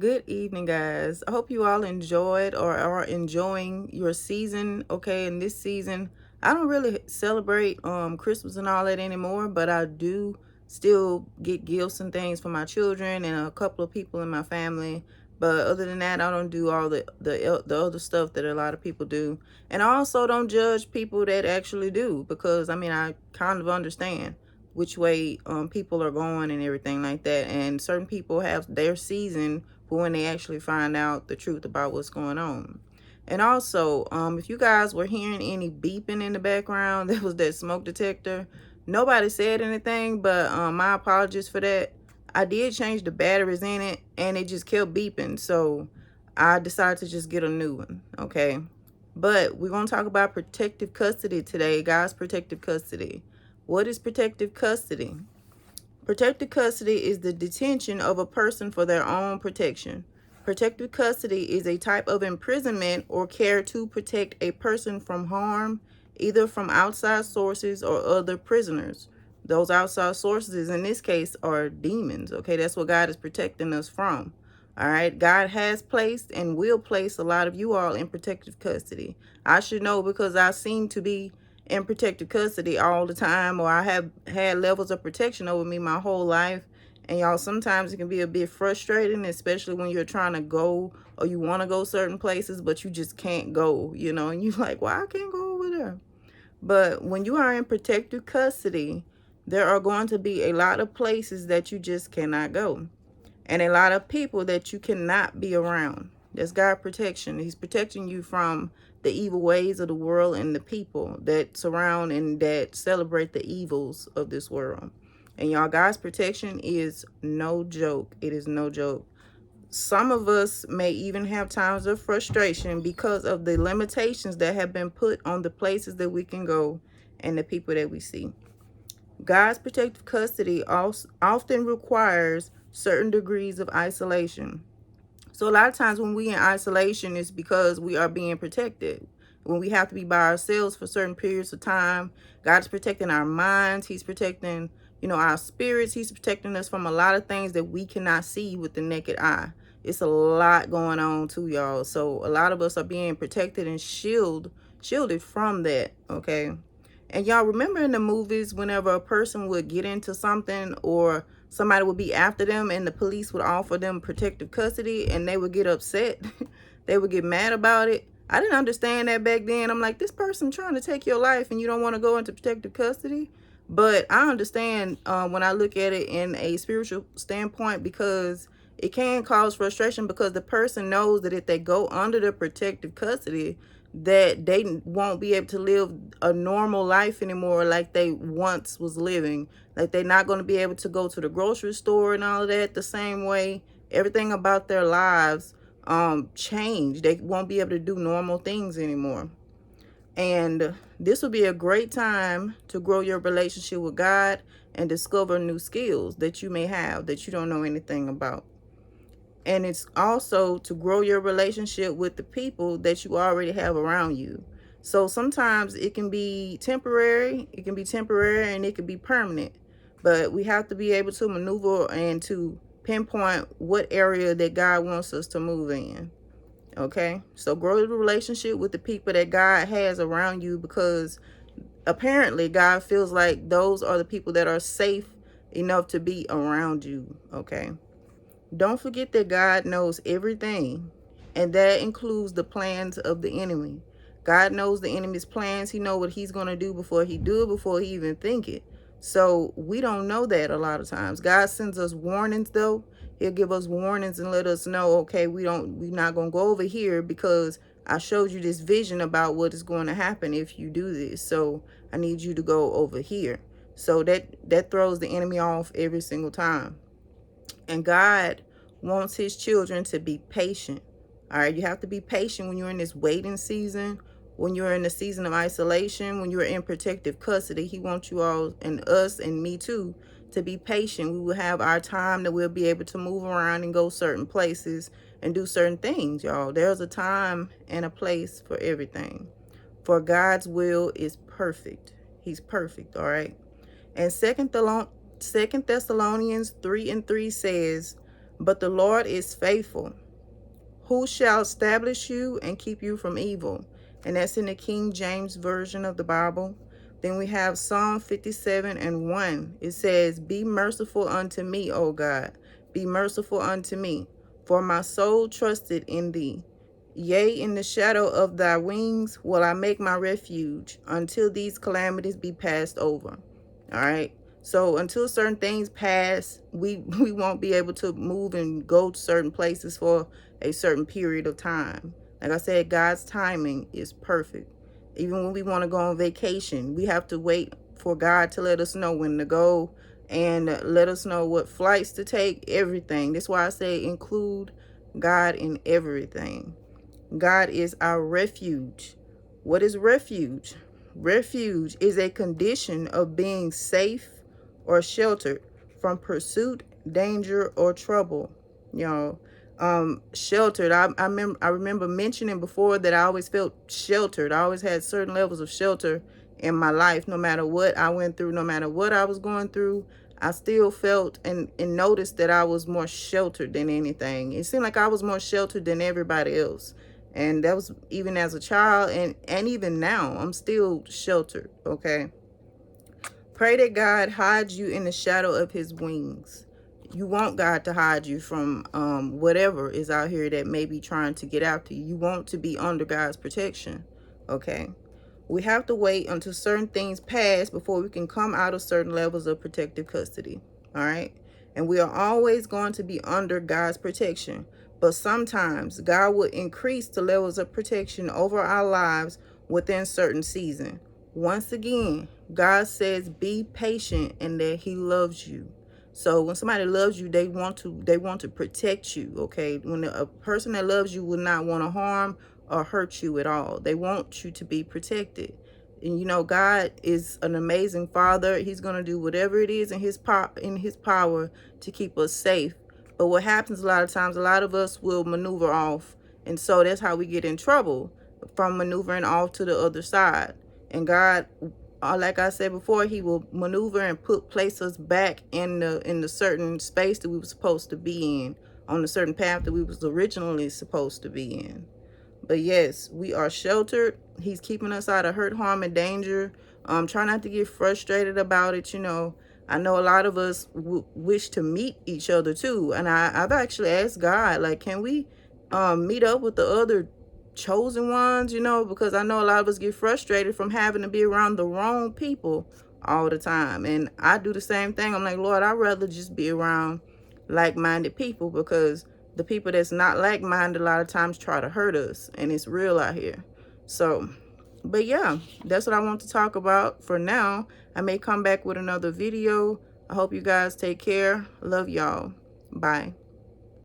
Good evening, guys. I hope you all enjoyed or are enjoying your season. Okay, in this season, I don't really celebrate Christmas and all that anymore, but I do still get gifts and things for my children and a couple of people in my family. But other than that, I don't do all the other stuff that a lot of people do. And I also don't judge people that actually do, because I mean, I kind of understand which way people are going and everything like that. And certain people have their season for when they actually find out the truth about what's going on. And also, if you guys were hearing any beeping in the background, that was that smoke detector. Nobody said anything, but my apologies for that. I did change the batteries in it and it just kept beeping, so I decided to just get a new one. Okay, but we're going to talk about protective custody today, guys. Protective custody. What is protective custody? Protective custody is the detention of a person for their own protection. Protective custody is a type of imprisonment or care to protect a person from harm, either from outside sources or other prisoners. Those outside sources in this case are demons. Okay, that's what God is protecting us from. All right, God has placed and will place a lot of you all in protective custody. I should know because I seem to be in protective custody all the time, or I have had levels of protection over me my whole life. And y'all, sometimes it can be a bit frustrating, especially when you're trying to go or you want to go certain places, but you just can't go, and you're like, well, I can't go over there. But when you are in protective custody, there are going to be a lot of places that you just cannot go, and a lot of people that you cannot be around. That's God protection. He's protecting you from the evil ways of the world and the people that surround and that celebrate the evils of this world. And y'all, God's protection is no joke. It is no joke. Some of us may even have times of frustration because of the limitations that have been put on the places that we can go and the people that we see. God's protective custody also often requires certain degrees of isolation. So a lot of times when we in isolation, it's because we are being protected. When we have to be by ourselves for certain periods of time, God is protecting our minds. He's protecting, our spirits. He's protecting us from a lot of things that we cannot see with the naked eye. It's a lot going on too, y'all. So a lot of us are being protected and shielded from that. Okay. And y'all remember in the movies, whenever a person would get into something or somebody would be after them and the police would offer them protective custody and they would get upset. They would get mad about it. I didn't understand that back then. I'm like, this person trying to take your life and you don't want to go into protective custody. But I understand when I look at it in a spiritual standpoint, because it can cause frustration, because the person knows that if they go under the protective custody, that they won't be able to live a normal life anymore like they once was living. Like they're not going to be able to go to the grocery store and all of that the same way. Everything about their lives change. They won't be able to do normal things anymore. And this will be a great time to grow your relationship with God and discover new skills that you may have that you don't know anything about. And it's also to grow your relationship with the people that you already have around you. So sometimes it can be temporary, and it can be permanent. But we have to be able to maneuver and to pinpoint what area that God wants us to move in. Okay? So grow the relationship with the people that God has around you, because apparently God feels like those are the people that are safe enough to be around you. Okay? Don't forget that God knows everything, and that includes the plans of the enemy. God knows the enemy's plans. He knows what he's going to do before he do it, before he even think it. So we don't know that a lot of times. God sends us warnings, though. He'll give us warnings and let us know, okay, we're not going to go over here because I showed you this vision about what is going to happen if you do this. So I need you to go over here. So that throws the enemy off every single time. And God wants his children to be patient. All right, you have to be patient when you're in this waiting season, when you're in the season of isolation, when you're in protective custody. He wants you all, and us and me too, to be patient. We will have our time that we'll be able to move around and go certain places and do certain things, y'all. There's a time and a place for everything. For God's will is perfect. He's perfect, all right? And Second Thessalonians 3:3 says, But the Lord is faithful, who shall establish you and keep you from evil. And that's in the King James Version of the Bible. Then we have Psalm 57:1. It says, be merciful unto me, O God. Be merciful unto me, for my soul trusted in thee. Yea, in the shadow of thy wings will I make my refuge, until these calamities be passed over. All right. So until certain things pass, we won't be able to move and go to certain places for a certain period of time. Like I said, God's timing is perfect. Even when we want to go on vacation, we have to wait for God to let us know when to go and let us know what flights to take, everything. That's why I say include God in everything. God is our refuge. What is refuge? Refuge is a condition of being safe or sheltered from pursuit, danger, or trouble. You know, sheltered. I remember mentioning before that I always felt sheltered. I always had certain levels of shelter in my life, no matter what I went through, no matter what I was going through. I still felt and noticed that I was more sheltered than anything. It seemed like I was more sheltered than everybody else. And that was even as a child, and even now, I'm still sheltered, okay? Pray that God hides you in the shadow of his wings. You want God to hide you from whatever is out here that may be trying to get after you. You want to be under God's protection, okay? We have to wait until certain things pass before we can come out of certain levels of protective custody, all right? And we are always going to be under God's protection. But sometimes God will increase the levels of protection over our lives within certain season. Once again, God says be patient and that he loves you. So when somebody loves you, they want to protect you, okay? When a person that loves you will not want to harm or hurt you at all. They want you to be protected. And you know, God is an amazing father. He's going to do whatever it is in his power to keep us safe. But what happens a lot of times, a lot of us will maneuver off. And so that's how we get in trouble, from maneuvering off to the other side. And God, like I said before, he will maneuver and place us back in the certain space that we were supposed to be in, on the certain path that we was originally supposed to be in. But yes, we are sheltered. He's keeping us out of hurt, harm, and danger. Try not to get frustrated about it. You know, I know a lot of us wish to meet each other too. And I've actually asked God, like, can we meet up with the other chosen ones? You know, because I know a lot of us get frustrated from having to be around the wrong people all the time. And I do the same thing. I'm like, Lord, I'd rather just be around like-minded people, because the people that's not like-minded a lot of times try to hurt us, and it's real out here. So, but yeah, that's what I want to talk about for now. I may come back with another video. I hope you guys take care. Love y'all. Bye.